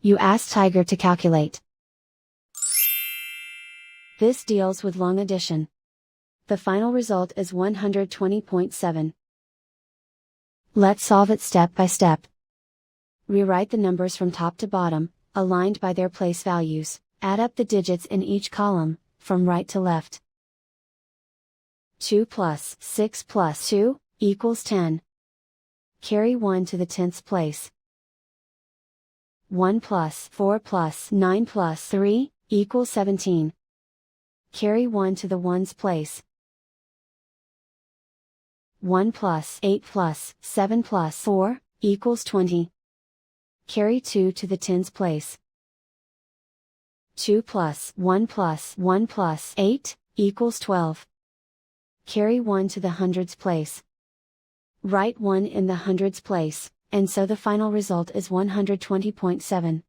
You ask Tiger to calculate. This deals with long addition. The final result is 120.7. Let's solve it step by step. Rewrite the numbers from top to bottom, aligned by their place values. Add up the digits in each column, from right to left. 2 plus 6 plus 2, equals 10. Carry 1 to the 10th place. 1 plus 4 plus 9 plus 3, equals 17. Carry 1 to the 1's place. 1 plus 8 plus 7 plus 4, equals 20. Carry 2 to the 10's place. 2 plus 1 plus 1 plus 8, equals 12. Carry 1 to the hundredths place. Write 1 in the hundredths place, and so the final result is 120.7.